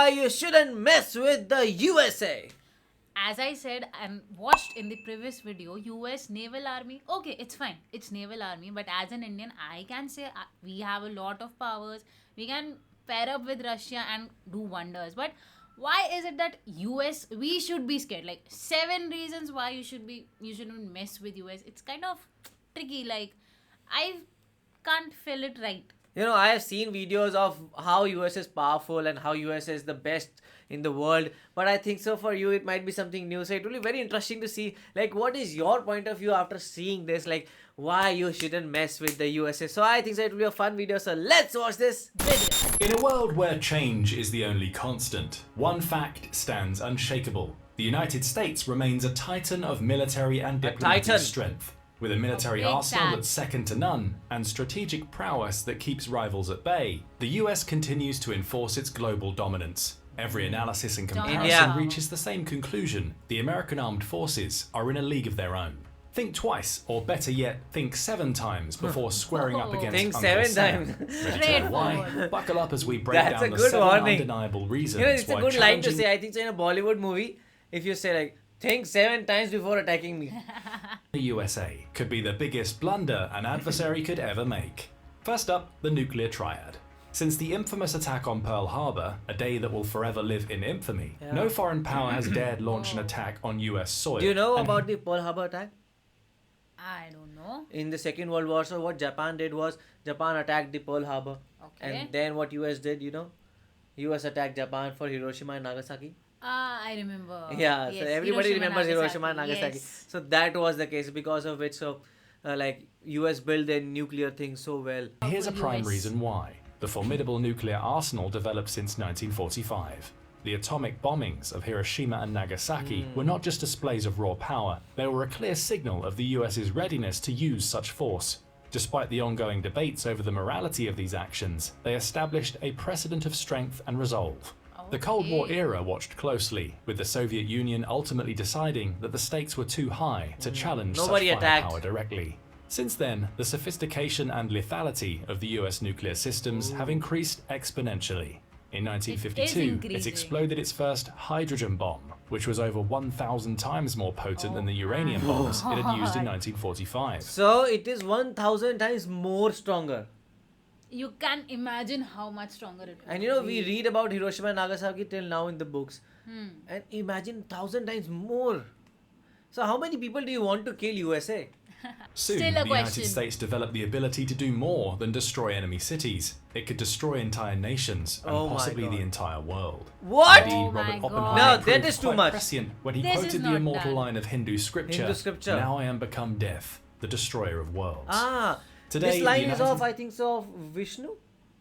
why you shouldn't mess with the USA. As I said and watched in the previous video, US Naval Army, okay, it's fine. It's Naval Army, but as an Indian, I can say we have a lot of powers. We can pair up with Russia and do wonders. But why is it that US, we should be scared? Like 7 reasons why you shouldn't mess with US. It's kind of tricky. Like I can't feel it right. You know, I have seen videos of how US is powerful and how US is the best in the world. But I think so for you, it might be something new. So it will be very interesting to see, like, what is your point of view after seeing this? Like, why you shouldn't mess with the USA. So I think so it will be a fun video. So let's watch this video. In a world where change is the only constant, one fact stands unshakable. The United States remains a titan of military and diplomatic strength. With a military arsenal that's second to none, and strategic prowess that keeps rivals at bay, the US continues to enforce its global dominance. Every analysis and comparison reaches the same conclusion: the American armed forces are in a league of their own. Think twice, or better yet, think 7 times before squaring up against think Uncle 7 Sam. times. Ready to know why? Buckle up as we break That's down a the good 7 warning. undeniable reasons You know, it's a why good line to challenging say. I think so in a Bollywood movie, if you say like, think 7 times before attacking me. the USA could be the biggest blunder an adversary could ever make. First up, the nuclear triad. Since the infamous attack on Pearl Harbor, a day that will forever live in infamy, no foreign power has dared launch an attack on US soil. Do you know about the Pearl Harbor attack? I don't know. In the Second World War, so what Japan did was, Japan attacked the Pearl Harbor. Okay. And then what US did, you know? US attacked Japan for Hiroshima and Nagasaki. I remember. Yeah, Yes, so everybody remembers Hiroshima and Nagasaki. Nagasaki. Yes. So that was the case, because of which, like, US built their nuclear thing so well. Here's a prime US. reason why. The formidable nuclear arsenal developed since 1945. The atomic bombings of Hiroshima and Nagasaki were not just displays of raw power, they were a clear signal of the US's readiness to use such force. Despite the ongoing debates over the morality of these actions, they established a precedent of strength and resolve. The Cold War era watched closely, with the Soviet Union ultimately deciding that the stakes were too high to challenge Nobody such attacked. firepower directly. Since then, the sophistication and lethality of the US nuclear systems have increased exponentially. In 1952, it exploded its first hydrogen bomb, which was over 1,000 times more potent than the uranium bombs it had used in 1945. So it is 1,000 times more stronger. You can imagine how much stronger it was. And you know, we read about Hiroshima and Nagasaki till now in the books. And imagine 1,000 times more. So how many people do you want to kill USA? Soon, Still a the United question. States developed the ability to do more than destroy enemy cities. It could destroy entire nations and Oh my possibly the God. entire world. What? Indeed, Oh my Robert God. Oppenheimer No, that proved is too quite much. prescient when he This is quoted the not immortal done. line of Hindu scripture, Hindu scripture. "Now I am become death, the destroyer of worlds." Ah, Today, this the line is United- of, I think so, of Vishnu.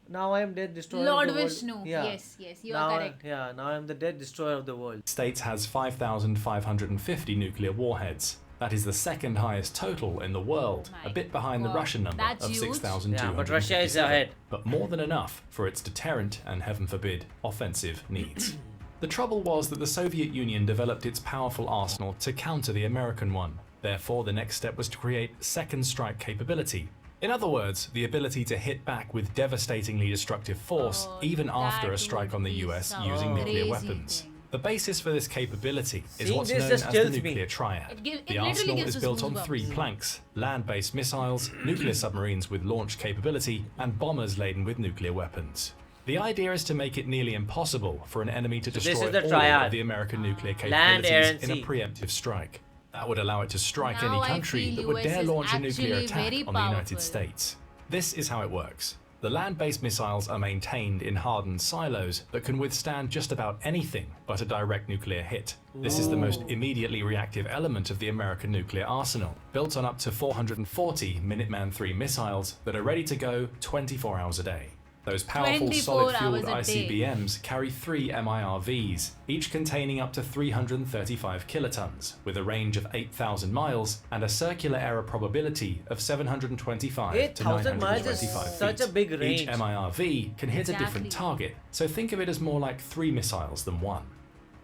Now I am dead, destroyer Lord of the world. Vishnu. Yeah. Yes, you Now are correct. now I am the dead destroyer of the world. States has 5,550 nuclear warheads. That is the second highest total in the world, My a bit behind the God, Russian number that's of huge. 6,257. Yeah, but Russia is ahead. But more than enough for its deterrent and, heaven forbid, offensive needs. The trouble was that the Soviet Union developed its powerful arsenal to counter the American one. Therefore, the next step was to create second strike capability. In other words, the ability to hit back with devastatingly destructive force even after a that strike would on the be US some using nuclear crazy weapons. thing. The basis for this capability is Seeing what's this known just as the chills me. nuclear triad. It The literally arsenal gives is us built on goosebumps. 3 planks: land-based missiles, nuclear submarines with launch capability, and bombers laden with nuclear weapons. The idea is to make it nearly impossible for an enemy to this destroy is the all triad. of the American nuclear Land, air, capabilities and in a sea. preemptive strike. That would allow it to strike Now any I country feel that would US dare is launch a nuclear actually attack very on the United powerful. States. This is how it works. The land-based missiles are maintained in hardened silos that can withstand just about anything but a direct nuclear hit. This is the most immediately reactive element of the American nuclear arsenal, built on up to 440 Minuteman III missiles that are ready to go 24 hours a day. Those powerful 24 solid-fueled hours a day. ICBMs carry 3 MIRVs, each containing up to 335 kilotons, with a range of 8,000 miles and a circular error probability of 725 to 8,000 miles is 925 such feet. a big range. Each MIRV can hit a different Exactly. target, so think of it as more like 3 missiles than 1.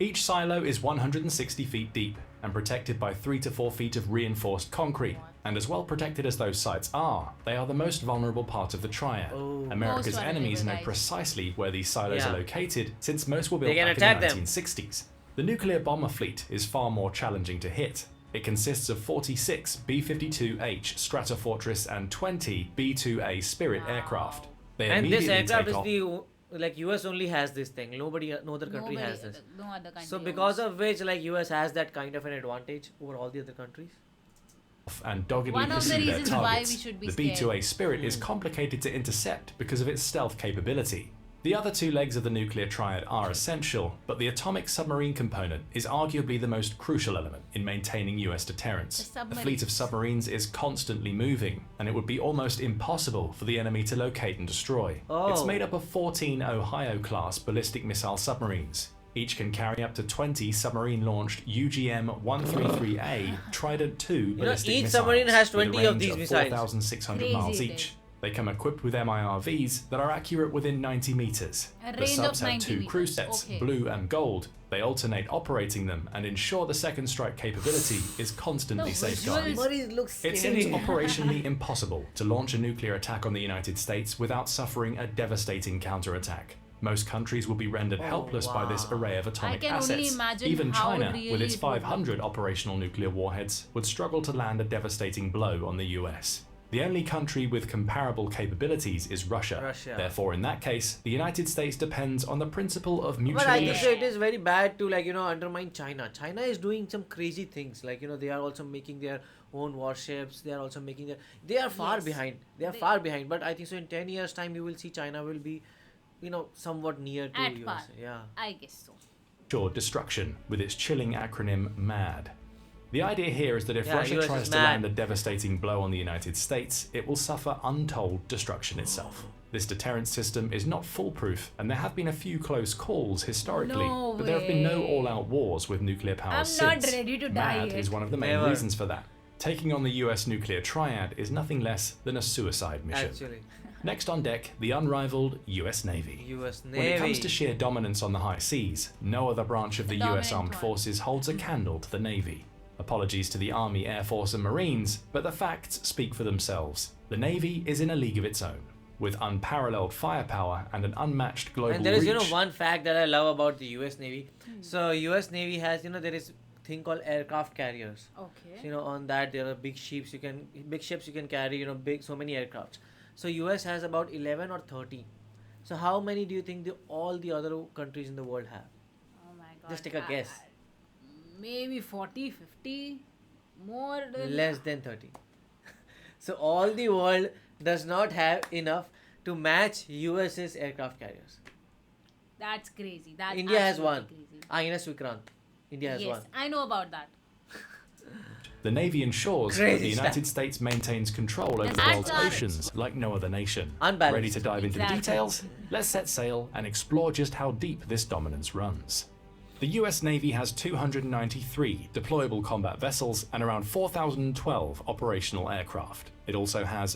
Each silo is 160 feet deep and protected by 3 to 4 feet of reinforced concrete. And as well protected as those sites are, they are the most vulnerable part of the triad. America's Most enemies know vulnerable, guys. precisely where these silos Yeah. are located, since most were built They can back in attack the them. 1960s. The nuclear bomber fleet is far more challenging to hit. It consists of 46 B-52H Stratofortress and 20 B-2A Spirit aircraft. They And this immediately aircraft take is off. like US only has this thing. No other country has this. No other country. So because of which like US has that kind of an advantage over all the other countries. And doggedly One of the pursue their reasons why targets. we should be The scared. B-2A Spirit is complicated to intercept because of its stealth capability. The other two legs of the nuclear triad are essential, but the atomic submarine component is arguably the most crucial element in maintaining US deterrence. The A fleet of submarines is constantly moving, and it would be almost impossible for the enemy to locate and destroy. It's Oh. made up of 14 Ohio-class ballistic missile submarines. Each can carry up to 20 submarine-launched UGM-133A Trident II ballistic each missiles submarine has with a 20 of range these missiles. 4,600 miles Crazy, each. They come equipped with MIRVs that are accurate within 90 meters. A The range of subs have 90 two crew meters, sets, okay. blue and gold. They alternate operating them and ensure the second strike capability is constantly The safeguarded. visuals- Submarines look It scary. seems operationally impossible to launch a nuclear attack on the United States without suffering a devastating counterattack. Most countries will be rendered helpless by this wow. array of atomic can only assets. imagine Even how China, with really its it would 500 operational nuclear warheads, would struggle to land a devastating blow on the US. The only country with comparable capabilities is Russia. Russia. Therefore, in that case, the United States depends on the principle of But mutual I think so ownership. it is very bad to undermine China. China is doing some crazy things. They are also making their own warships. They are also making their. They are far Yes. behind. They are far behind. But I think so in 10 years time you will see China will be, somewhat near to At USA. par. Yeah. I guess so. Destruction with its chilling acronym MAD. The idea here is that if Yeah, Russia US tries is to mad. land a devastating blow on the United States, it will suffer untold destruction itself. This deterrent system is not foolproof, and there have been a few close calls historically, No but there have been no way. all-out wars with nuclear powers I'm not since. ready to die MAD yet. is one of the main Never. reasons for that. Taking on the US nuclear triad is nothing less than a suicide mission. Actually, Next on deck, the unrivaled US Navy. US Navy. When it comes to sheer dominance on the high seas, no other branch of the US Dominant Armed one. Forces holds a candle to the Navy. Apologies to the Army, Air Force and Marines, but the facts speak for themselves. The Navy is in a league of its own, with unparalleled firepower and an unmatched global And there is, reach. one fact that I love about the US Navy. So US Navy has, there is thing called aircraft carriers. Okay. So, on that there are big ships you can carry, so many aircrafts. So US has about 11 or 13. So how many do you think all the other countries in the world have? Oh my god. Just take a guess. Maybe 40, 50 more than Less than 30. So all the world does not have enough to match US's aircraft carriers. That's crazy. That's India has one. absolutely crazy. INS Vikrant. India has Yes, one. I know about that. The Navy ensures that Crazy the stuff. United States maintains control over the That's world's our- oceans like no other nation. Unbalanced. Ready to dive into the Exactly. details? Let's set sail and explore just how deep this dominance runs. The US Navy has 293 deployable combat vessels and around 4,012 operational aircraft. It also has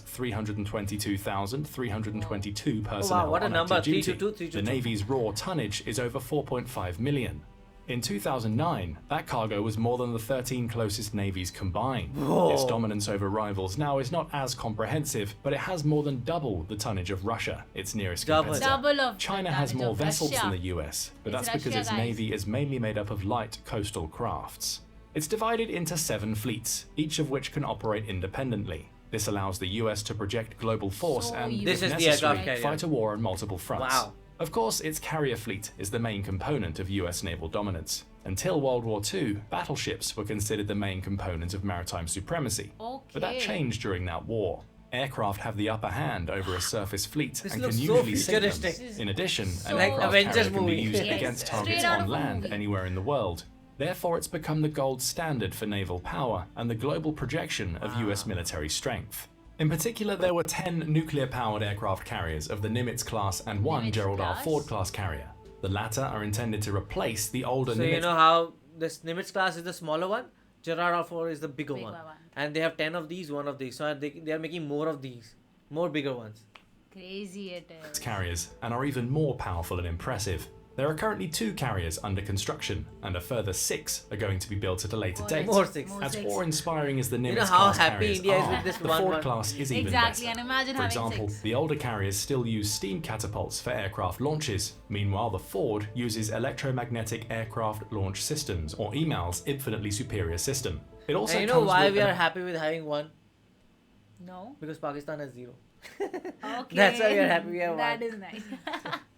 322,322 personnel what a on number. active duty. 322. The Navy's raw tonnage is over 4.5 million. In 2009, that cargo was more than the 13 closest navies combined. Whoa. Its dominance over rivals now is not as comprehensive, but it has more than double the tonnage of Russia, its nearest Double. competitor. Double of China the has damage more of vessels Russia. than the US, but It's that's because Russia, its guys. navy is mainly made up of light coastal crafts. It's divided into 7 fleets, each of which can operate independently. This allows the US to project global force So and, you- This if is the necessary, aircraft carrier. fight a war on multiple fronts. Wow. Of course, its carrier fleet is the main component of US naval dominance. Until World War II, battleships were considered the main component of maritime supremacy. But that Okay. changed during that war. Aircraft have the upper hand over a surface fleet This and looks can so usually sink them. futuristic. In addition, So- an aircraft Avengers carrier can be movie. used Yes. against Straight targets out on of a land movie. anywhere in the world. Therefore, it's become the gold standard for naval power and the global projection of US military strength. In particular, there were 10 nuclear-powered aircraft carriers of the Nimitz class and one Nimitz Gerald R. class? Ford class carrier. The latter are intended to replace the older So Nimitz how this Nimitz class is the smaller one, Gerard R4 is the bigger Bigger one. one. And they have 10 of these, one of these. So they are making more of these, more bigger ones. Crazy it is. carriers and are even more powerful and impressive. There are currently 2 carriers under construction, and a further 6 are going to be built at a later date. More 6. As awe-inspiring as the Nimitz how class happy carriers India is are, with this the one Ford one. class is even Exactly, better. and imagine For having example, 6. the older carriers still use steam catapults for aircraft launches. Meanwhile, the Ford uses electromagnetic aircraft launch systems, or EMAL's infinitely superior system. It also And you know comes why with we an are happy with having 1? No. Because Pakistan has 0. Okay. That's why we are happy we have 1. That is nice.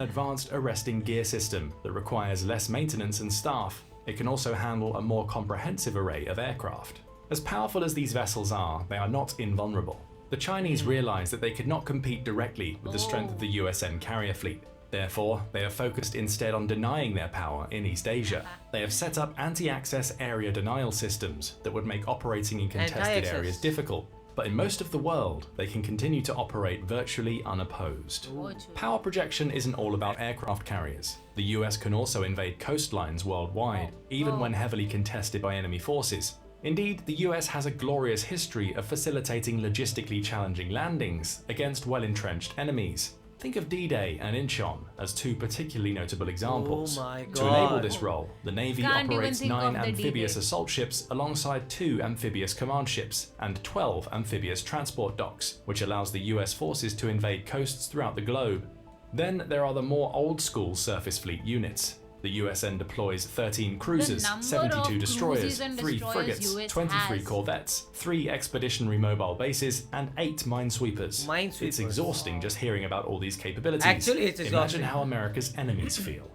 advanced arresting gear system that requires less maintenance and staff. It can also handle a more comprehensive array of aircraft. As powerful as these vessels are, they are not invulnerable. The Chinese realized that they could not compete directly with the strength of the USN carrier fleet. Therefore, they are focused instead on denying their power in East Asia. They have set up anti-access area denial systems that would make operating in contested Anti-access. areas difficult. But in most of the world, they can continue to operate virtually unopposed. Power projection isn't all about aircraft carriers. The US can also invade coastlines worldwide, even when heavily contested by enemy forces. Indeed, the US has a glorious history of facilitating logistically challenging landings against well-entrenched enemies. Think of D-Day and Incheon as 2 particularly notable examples. Oh my To enable God. this role, the Navy Can't even operates think 9 of the amphibious D-Day. assault ships alongside 2 amphibious command ships and 12 amphibious transport docks, which allows the US forces to invade coasts throughout the globe. Then there are the more old-school surface fleet units. The USN deploys 13 cruisers, number 72 of destroyers, cruises and 3 destroyers frigates, US 23 has. corvettes, 3 expeditionary mobile bases, and 8 minesweepers. It's Minesweepers. exhausting just hearing about all these capabilities. Actually, it's exhausting. Imagine how America's enemies feel.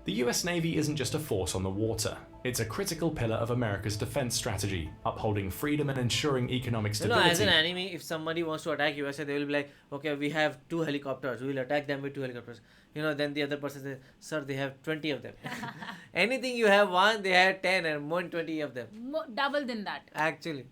The US Navy isn't just a force on the water. It's a critical pillar of America's defense strategy, upholding freedom and ensuring economic You stability. know, as an enemy, if somebody wants to attack USA, they will be like, okay, we have 2 helicopters. We will attack them with 2 helicopters. You know, then the other person says, sir, they have 20 of them. Anything you have 1, they have 10 and more than 20 of them. Double than that. Actually.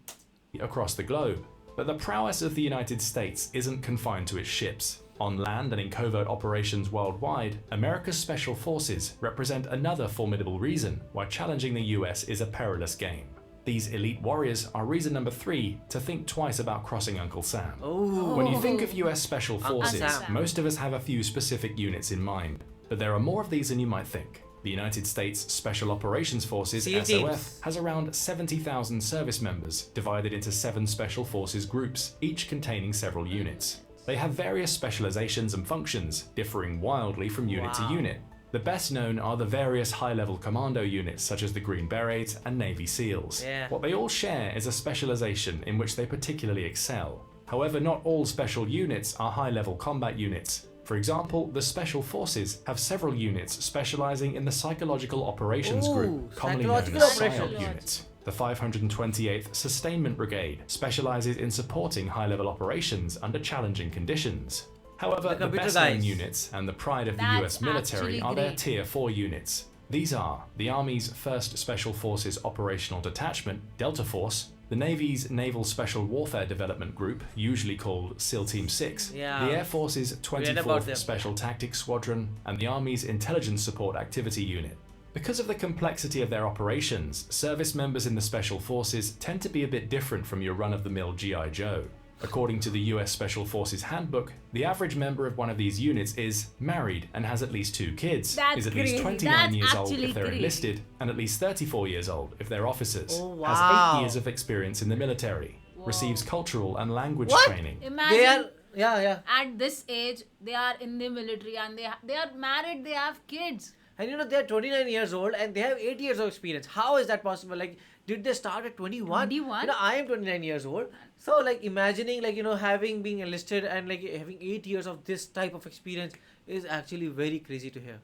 Across the globe. But the prowess of the United States isn't confined to its ships. On land and in covert operations worldwide, America's special forces represent another formidable reason why challenging the US is a perilous game. These elite warriors are reason number 3 to think twice about crossing Uncle Sam. Oh. When you think of US Special Uncle Forces, Sam. most of us have a few specific units in mind, but there are more of these than you might think. The United States Special Operations Forces, SEAL SOF, teams. has around 70,000 service members divided into 7 Special Forces groups, each containing several units. They have various specializations and functions, differing wildly from unit to Wow. unit. The best known are the various high-level commando units such as the Green Berets and Navy SEALs. Yeah. What they all share is a specialization in which they particularly excel. However, not all special units are high-level combat units. For example, the Special Forces have several units specializing in the Psychological Operations Ooh, Group, commonly known psychological as operations. PSYOP units. The 528th Sustainment Brigade specializes in supporting high-level operations under challenging conditions. However, The the computer best-known guys. units and the pride of the That's US military actually are their great. Tier 4 units. These are the Army's 1st Special Forces Operational Detachment, Delta Force, the Navy's Naval Special Warfare Development Group, usually called SEAL Team 6, Yeah. the Air Force's Read about 24th them. Special Tactics Squadron, and the Army's Intelligence Support Activity Unit. Because of the complexity of their operations, service members in the Special Forces tend to be a bit different from your run-of-the-mill G.I. Joe. According to the US Special Forces Handbook, the average member of one of these units is married and has at least 2 kids, That's is at least crazy. 29 That's years old actually if they're crazy. enlisted, and at least 34 years old if they're officers, Oh, has wow. 8 years of experience in the military, receives cultural and language What? training. Imagine They are, yeah. at this age, they are in the military and they are married, they have kids. And you know, they're 29 years old and they have 8 years of experience. How is that possible? Like, did they start at 21? 21? You know, I am 29 years old. So, like, imagining, like, you know, having been enlisted and, like, having 8 years of this type of experience is actually very crazy to hear.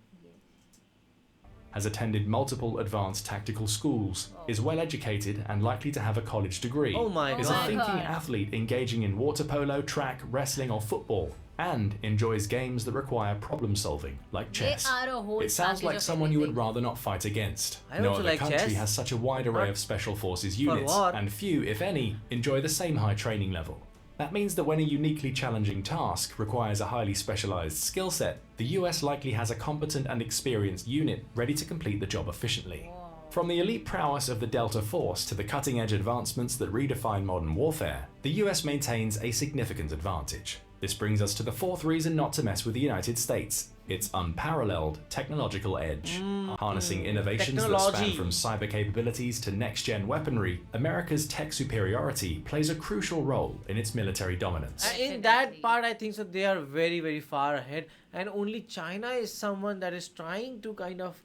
Has attended multiple advanced tactical schools, is well educated and likely to have a college degree, Oh my is God. a thinking God. athlete engaging in water polo, track, wrestling or football, and enjoys games that require problem solving, like chess. They are a whole It sounds package like of someone you would everything. rather not fight against. I No also other like country chess. has such a wide array But of special forces for units, what? and few, if any, enjoy the same high training level. That means that when a uniquely challenging task requires a highly specialized skill set, the US likely has a competent and experienced unit ready to complete the job efficiently. From the elite prowess of the Delta Force to the cutting-edge advancements that redefine modern warfare, the US maintains a significant advantage. This brings us to the 4th reason not to mess with the United States. its unparalleled technological edge. Harnessing innovations that span from cyber capabilities to next-gen weaponry, America's tech superiority plays a crucial role in its military dominance. In that part, I think so they are very, very far ahead, and only China is someone that is trying to kind of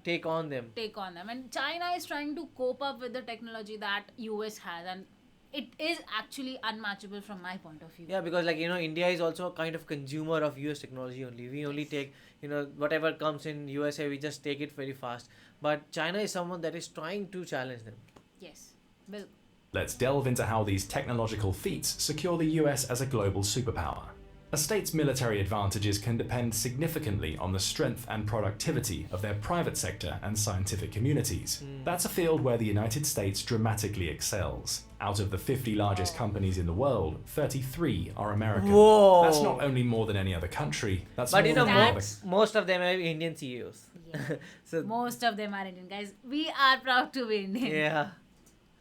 take on them. And China is trying to cope up with the technology that US has, and it is actually unmatchable from my point of view. Yeah, because India is also a kind of consumer of US technology only. We only take, whatever comes in USA, we just take it very fast. But China is someone that is trying to challenge them. Yes, Bill. Let's delve into how these technological feats secure the US as a global superpower. A state's military advantages can depend significantly on the strength and productivity of their private sector and scientific communities. That's a field where the United States dramatically excels. Out of the 50 largest companies in the world, 33 are American. Whoa. That's not only more than any other country, that's But more than any other... most of them are Indian CEOs. Yeah. So Most of them are Indian, guys. We are proud to be Indian. yeah.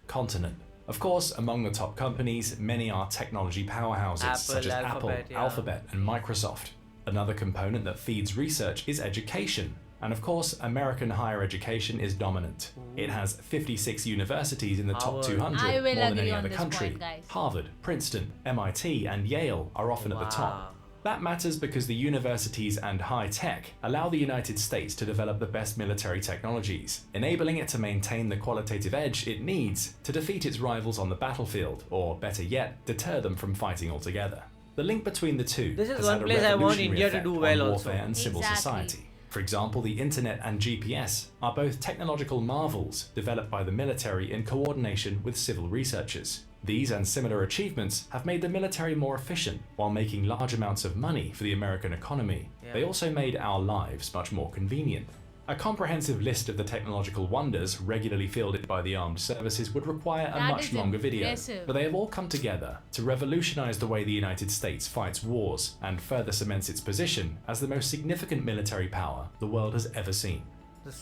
continent. Of course, among the top companies, many are technology powerhouses such as Apple, Alphabet, and Microsoft. Another component that feeds research is education. And of course, American higher education is dominant. It has 56 universities in the top 200, more than any other country. Harvard, Princeton, MIT, and Yale are often at the top. That matters because the universities and high tech allow the United States to develop the best military technologies, enabling it to maintain the qualitative edge it needs to defeat its rivals on the battlefield, or better yet, deter them from fighting altogether. The link between the two has had a revolutionary effect on warfare and civil society. For example, the internet and GPS are both technological marvels developed by the military in coordination with civil researchers. These and similar achievements have made the military more efficient while making large amounts of money for the American economy. They also made our lives much more convenient. A comprehensive list of the technological wonders regularly fielded by the armed services would require a much longer video, but they have all come together to revolutionize the way the United States fights wars and further cements its position as the most significant military power the world has ever seen.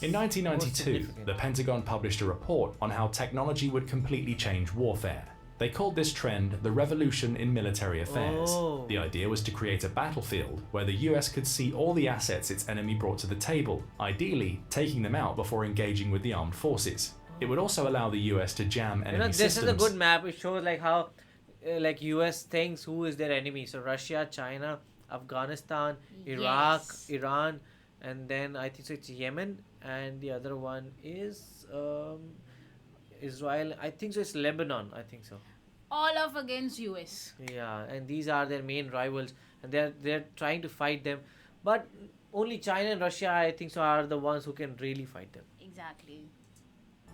In 1992, the Pentagon published a report on how technology would completely change warfare. They called this trend the revolution in military affairs. The idea was to create a battlefield where the US could see all the assets its enemy brought to the table, ideally taking them out before engaging with the armed forces. It would also allow the US to jam enemy systems. This is a good map. It shows how US thinks who is their enemy. So Russia, China, Afghanistan, Iraq, Iran, and then I think so it's Yemen, and the other one is Israel. I think so it's Lebanon. I think so. All of against US. Yeah, and these are their main rivals, and they're trying to fight them, but only China and Russia, I think so, are the ones who can really fight them. Exactly.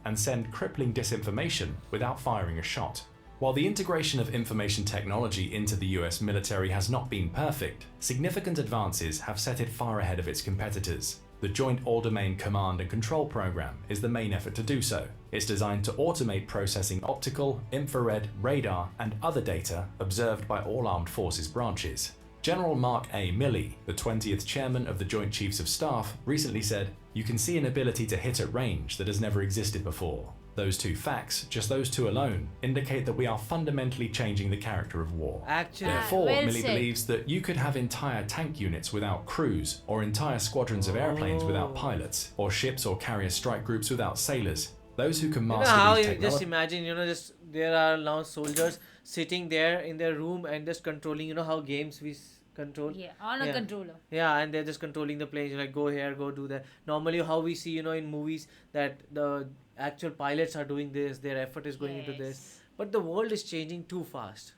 And send crippling disinformation without firing a shot. While the integration of information technology into the US military has not been perfect, significant advances have set it far ahead of its competitors. The Joint All-Domain Command and Control Program is the main effort to do so. It's designed to automate processing optical, infrared, radar, and other data observed by all armed forces branches. General Mark A. Milley, the 20th chairman of the Joint Chiefs of Staff, recently said, "You can see an ability to hit at range that has never existed before." Those two facts, just those two alone, indicate that we are fundamentally changing the character of war. Therefore, Milley believes that you could have entire tank units without crews, or entire squadrons of airplanes without pilots, or ships or carrier strike groups without sailors. Those who can master these technologies... Just imagine, just there are now soldiers sitting there in their room and just controlling, how games we control. Yeah, on a controller. Yeah, and they're just controlling the planes, like go here, go do that. Normally how we see, in movies that the actual pilots are doing this, their effort is going into this. But the world is changing too fast.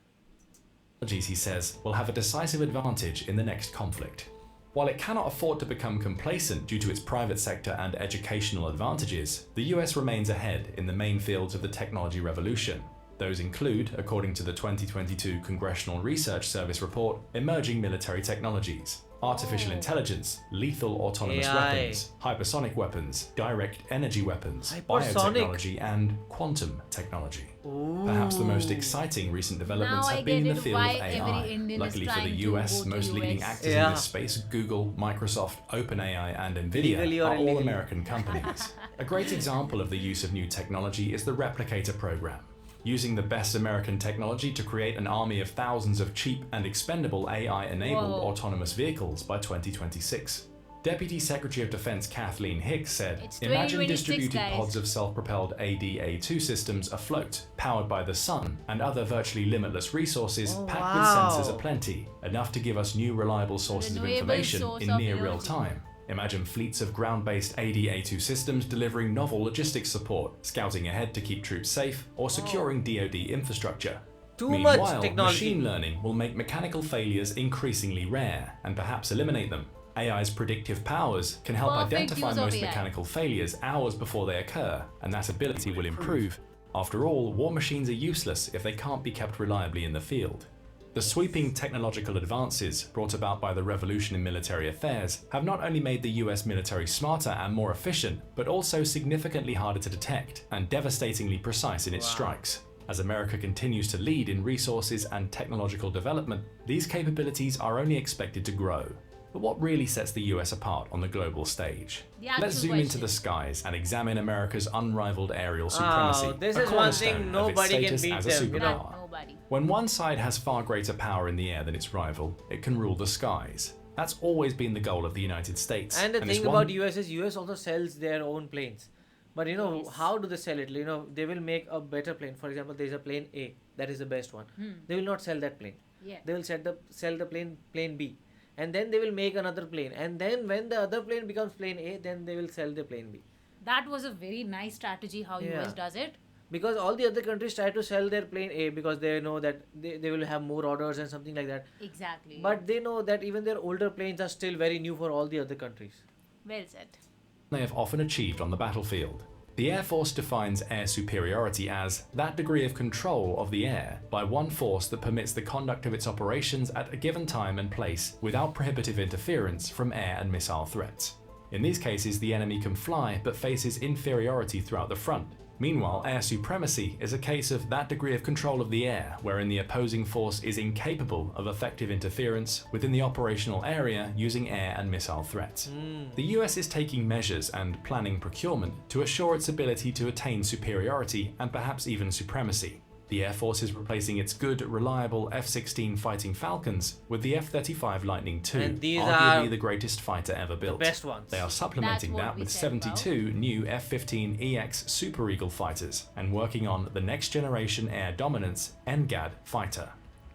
He says, will have a decisive advantage in the next conflict. While it cannot afford to become complacent due to its private sector and educational advantages, the US remains ahead in the main fields of the technology revolution. Those include, according to the 2022 Congressional Research Service report, emerging military technologies, artificial intelligence, lethal autonomous weapons, hypersonic weapons, direct energy weapons, biotechnology, and quantum technology. Perhaps the most exciting recent developments have been in the field of AI. Luckily for the US, most leading actors in this space, Google, Microsoft, OpenAI, and Nvidia, are all American companies. A great example of the use of new technology is the Replicator program. using the best American technology to create an army of thousands of cheap and expendable AI-enabled autonomous vehicles by 2026. Deputy Secretary of Defense Kathleen Hicks said, "Imagine distributed pods of self-propelled ADA2 systems afloat, powered by the sun and other virtually limitless resources packed with sensors aplenty, enough to give us new reliable sources of information in near real time. Imagine fleets of ground-based ADA2 systems delivering novel logistics support, scouting ahead to keep troops safe, or securing DoD infrastructure. Meanwhile, machine learning will make mechanical failures increasingly rare and perhaps eliminate them. AI's predictive powers can help identify most mechanical failures hours before they occur, and that ability will improve. After all, war machines are useless if they can't be kept reliably in the field." The sweeping technological advances brought about by the revolution in military affairs have not only made the US military smarter and more efficient, but also significantly harder to detect and devastatingly precise in its strikes. As America continues to lead in resources and technological development, these capabilities are only expected to grow. But what really sets the US apart on the global stage? Let's zoom into the skies and examine America's unrivaled aerial supremacy. This is one thing nobody can beat them. When one side has far greater power in the air than its rival, it can rule the skies. That's always been the goal of the United States. And the thing about US is US also sells their own planes. But how do they sell it? They will make a better plane. For example, there is a plane A, that is the best one. They will not sell that plane. They will sell the plane B. And then they will make another plane. And then when the other plane becomes plane A, then they will sell the plane B. That was a very nice strategy how US does it. Because all the other countries try to sell their plane A because they know that they will have more orders and something like that. Exactly. But they know that even their older planes are still very new for all the other countries. Well said. They have often achieved on the battlefield. The Air Force defines air superiority as that degree of control of the air by one force that permits the conduct of its operations at a given time and place without prohibitive interference from air and missile threats. In these cases, the enemy can fly but faces inferiority throughout the front. Meanwhile, air supremacy is a case of that degree of control of the air wherein the opposing force is incapable of effective interference within the operational area using air and missile threats. The US is taking measures and planning procurement to assure its ability to attain superiority and perhaps even supremacy. The Air Force is replacing its good, reliable F-16 Fighting Falcons with the F-35 Lightning II, and these arguably are the greatest fighter ever built. The best ones. They are supplementing that with 72 new F-15EX Super Eagle fighters and working on the next generation air dominance NGAD fighter.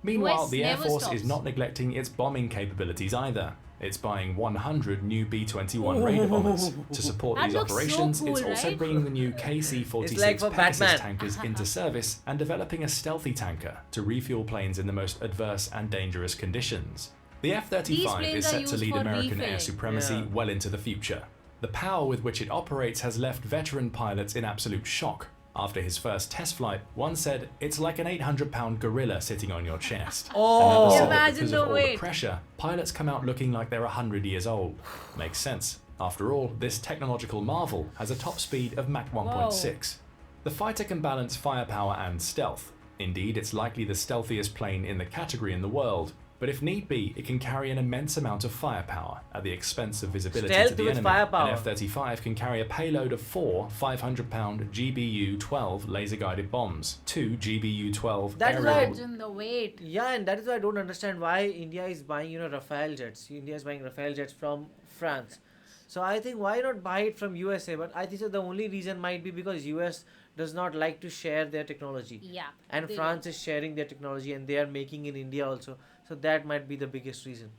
Meanwhile, the Air Force is not neglecting its bombing capabilities either. It's buying 100 new B-21 Raider bombers. To support these operations, it's also bringing the new KC-46 Pegasus tankers into service and developing a stealthy tanker to refuel planes in the most adverse and dangerous conditions. The F-35 is set to lead American air supremacy well into the future. The power with which it operates has left veteran pilots in absolute shock. After his first test flight, one said, "It's like an 800-pound gorilla sitting on your chest." Another said that because of all the pressure, pilots come out looking like they're 100 years old. Makes sense. After all, this technological marvel has a top speed of Mach 1.6. The fighter can balance firepower and stealth. Indeed, it's likely the stealthiest plane in the category in the world. But if need be, it can carry an immense amount of firepower at the expense of visibility to the enemy. An F-35 can carry a payload of 4 500-pound GBU-12 laser-guided bombs, 2 GBU-12 aerial... Yeah, and that is why I don't understand why India is buying, Rafale jets. India is buying Rafale jets from France. So I think why not buy it from USA? But I think so the only reason might be because US does not like to share their technology. Yeah. And France is sharing their technology and they are making in India also. So that might be the biggest reason.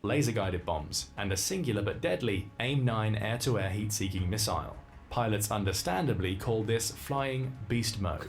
Laser-guided bombs and a singular but deadly AIM-9 air-to-air heat-seeking missile. Pilots understandably call this flying beast mode.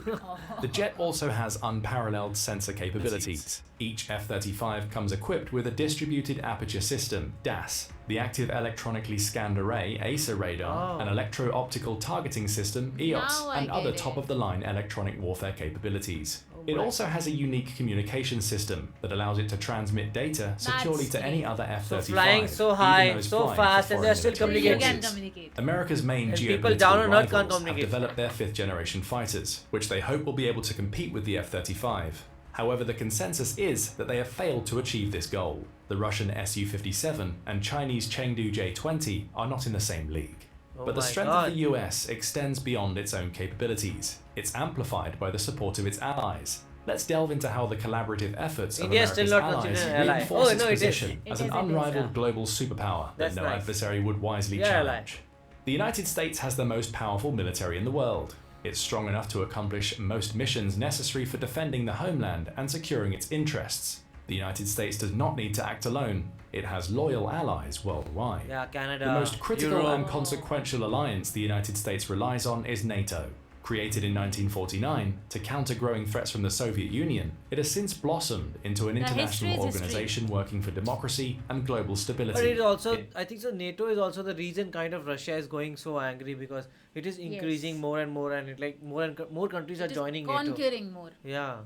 The jet also has unparalleled sensor capabilities. Each F-35 comes equipped with a distributed aperture system, DAS, the active electronically scanned array, ASA radar, an electro-optical targeting system, EOS, and other top-of-the-line electronic warfare capabilities. It also has a unique communication system that allows it to transmit data securely to any other F-35. So flying so high, so fast, and they're still communicating. America's main geopolitical rivals have developed their fifth-generation fighters, which they hope will be able to compete with the F-35. However, the consensus is that they have failed to achieve this goal. The Russian Su-57 and Chinese Chengdu J-20 are not in the same league. But the my strength God. of the US extends beyond its own capabilities. It's amplified by the support of its allies. Let's delve into how the collaborative efforts of India is still America's not allies considered an ally. reinforce Oh, its no, it is. position It as is, an it is, unrivaled yeah. global superpower That's that no nice. adversary would wisely Yeah, ally. challenge. The United States has the most powerful military in the world. It's strong enough to accomplish most missions necessary for defending the homeland and securing its interests. The United States does not need to act alone. It has loyal allies worldwide. Yeah, Canada. The most critical Europe. and consequential alliance the United States relies on is NATO. Created in 1949 to counter growing threats from the Soviet Union, it has since blossomed into an The history international is history. organization working for democracy and global stability. But it also, I think so. NATO is also the reason kind of Russia is going so angry because it is increasing Yes. more and more, and it like more countries are It is joining NATO. conquering more. Yeah.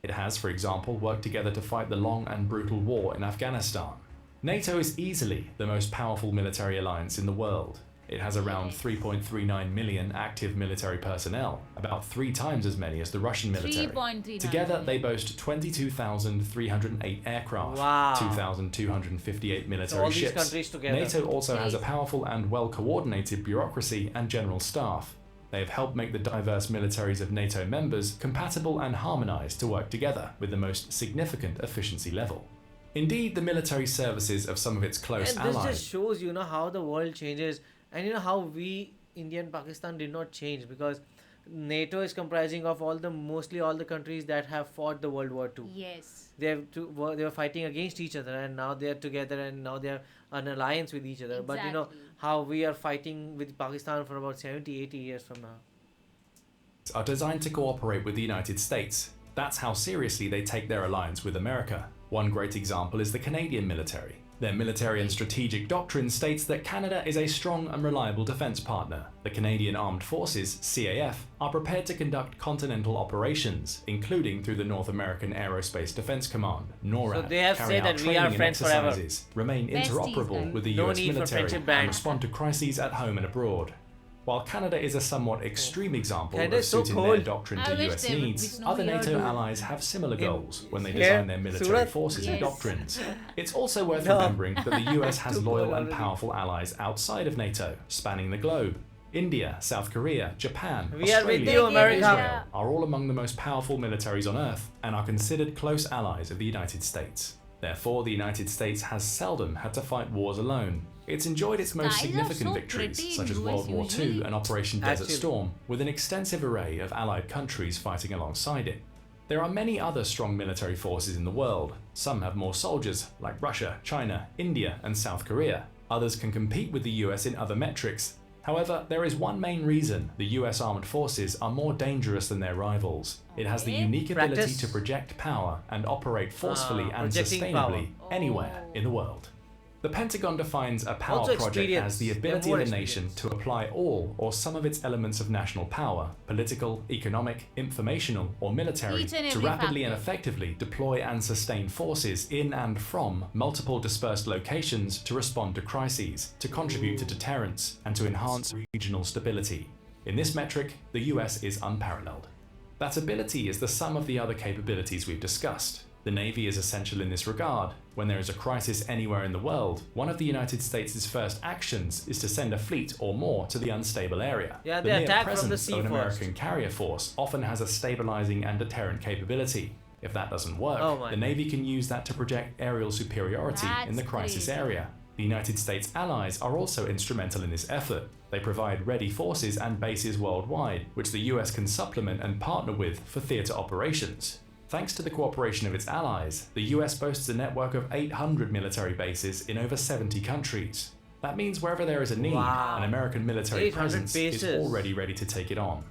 It has, for example, worked together to fight the long and brutal war in Afghanistan. NATO is easily the most powerful military alliance in the world. It has around 3.39 million active military personnel, about 3 times as many as the Russian military. 3.39 Together, they million. boast 22,308 aircraft, Wow. 2,258 military all these ships. countries together. NATO also has a Crazy. powerful and well-coordinated bureaucracy and general staff. They have helped make the diverse militaries of NATO members compatible and harmonized to work together with the most significant efficiency level. Indeed, the military services of some of its close And this allies just shows, how the world changes, and how we, India and Pakistan, did not change because NATO is comprising of mostly all the countries that have fought the World War II. Yes. They were fighting against each other, and now they are together, and now they are an alliance with each other. But Exactly. how we are fighting with Pakistan for about 70, 80 years from now. are designed to cooperate with the United States. That's how seriously they take their alliance with America. One great example is the Canadian military. Their military and strategic doctrine states that Canada is a strong and reliable defense partner. The Canadian Armed Forces, CAF, are prepared to conduct continental operations, including through the North American Aerospace Defense Command, NORAD. So they have carry said out that we are training and friends forever. exercises, remain Besties, interoperable guys. with the No US need for military, friendship and band. respond to crises at home and abroad. While Canada is a somewhat extreme example Canada of is so suiting their cold. doctrine I to wish US they would be needs, snowy other here NATO too. allies have similar goals when they here, design their military Surat? forces and Yes. doctrines. It's also worth No. remembering that the US has Too loyal cold and already. powerful allies outside of NATO, spanning the globe. India, South Korea, Japan, We are with Australia, you, and America. Israel are all among the most powerful militaries on Earth and are considered close allies of the United States. Therefore, the United States has seldom had to fight wars alone. It's enjoyed its most Skies are significant so victories, pretty such in as US World War II usually. and Operation Desert Actually. Storm, with an extensive array of allied countries fighting alongside it. There are many other strong military forces in the world. Some have more soldiers, like Russia, China, India, and South Korea. Others can compete with the US in other metrics. However, there is one main reason the US armed forces are more dangerous than their rivals. It has the Okay. unique ability Practice. to project power and operate forcefully and projecting sustainably power. anywhere in the world. The Pentagon defines a power Also project experience. as the They have ability more of a nation experience. to apply all or some of its elements of national power, political, economic, informational, or military, Each and to every rapidly and factor. effectively deploy and sustain forces in and from multiple dispersed locations to respond to crises, to contribute to deterrence, and to enhance regional stability. In this metric, the US is unparalleled. That ability is the sum of the other capabilities we've discussed. The Navy is essential in this regard. When there is a crisis anywhere in the world, one of the United States' first actions is to send a fleet or more to the unstable area. Yeah, the they mere attack from the presence sea of an first. American carrier force often has a stabilizing and deterrent capability. If that doesn't work, Oh my the Navy can use that to project aerial superiority in the That's crisis crazy. area. The United States allies are also instrumental in this effort. They provide ready forces and bases worldwide, which the US can supplement and partner with for theater operations. Thanks to the cooperation of its allies, the US boasts a network of 800 military bases in over 70 countries. That means wherever there is a need, Wow. an American military 800 presence is bases. already ready to take it on.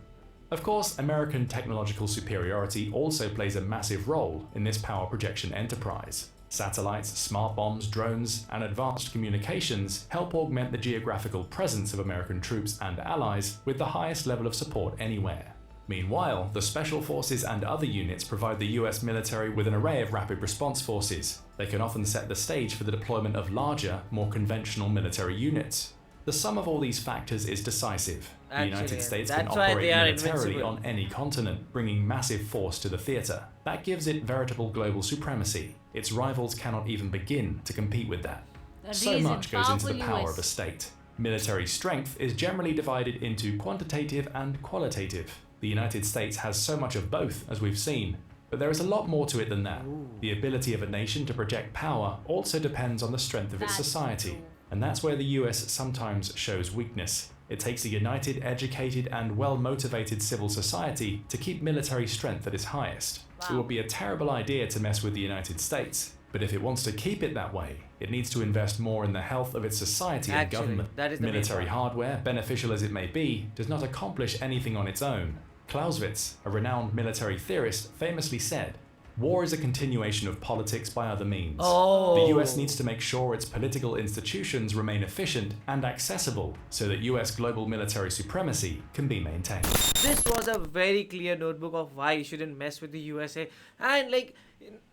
Of course, American technological superiority also plays a massive role in this power projection enterprise. Satellites, smart bombs, drones, and advanced communications help augment the geographical presence of American troops and allies with the highest level of support anywhere. Meanwhile, the Special Forces and other units provide the US military with an array of rapid response forces. They can often set the stage for the deployment of larger, more conventional military units. The sum of all these factors is decisive. The Actually, United States can that's why operate they are militarily invincible. on any continent, bringing massive force to the theatre. That gives it veritable global supremacy. Its rivals cannot even begin to compete with that. The So reason, much goes into the powerful power US. of a state. Military strength is generally divided into quantitative and qualitative. The United States has so much of both, as we've seen, but there is a lot more to it than that. The ability of a nation to project power also depends on the strength of its society, and that's where the US sometimes shows weakness. It takes a united, educated, and well-motivated civil society to keep military strength at its highest. It would be a terrible idea to mess with the United States, but if it wants to keep it that way, it needs to invest more in the health of its society and government. That is the Military hardware, beneficial as it may be, does not accomplish anything on its own. Clausewitz, a renowned military theorist, famously said, "War is a continuation of politics by other means." The US needs to make sure its political institutions remain efficient and accessible so that US global military supremacy can be maintained. This was a very clear notebook of why you shouldn't mess with the USA. And like,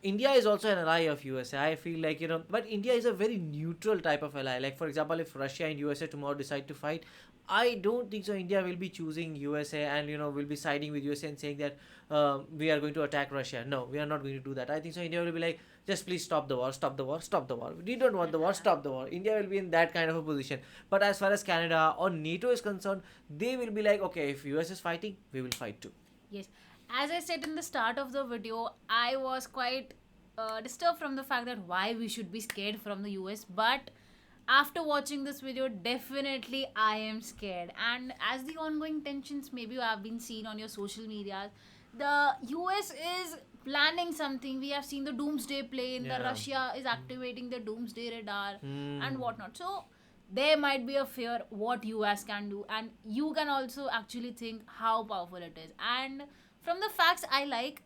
India is also an ally of USA. I feel like, but India is a very neutral type of ally. Like, for example, if Russia and USA tomorrow decide to fight, I don't think so India will be choosing USA and will be siding with USA and saying that we are going to attack Russia. No, we are not going to do that. I think so India will be like, just please stop the war, stop the war, stop the war. We don't want the war, stop the war. India will be in that kind of a position. But as far as Canada or NATO is concerned, they will be like, okay, if US is fighting, we will fight too. Yes. As I said in the start of the video, I was quite disturbed from the fact that why we should be scared from the US. But after watching this video, definitely I am scared. And as the ongoing tensions maybe you have been seen on your social media, the US is planning something. We have seen the doomsday plane, the Russia is activating the doomsday radar and whatnot. So there might be a fear what US can do, and you can also actually think how powerful it is. And from the facts I like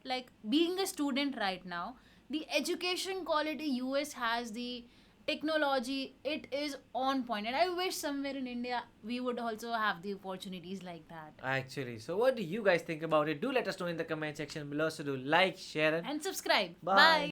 being a student right now, the education quality US has, the technology, it is on point, and I wish somewhere in India we would also have the opportunities like that. Actually, so what do you guys think about it? Do let us know in the comment section below. So do like, share, And subscribe. Bye. Bye.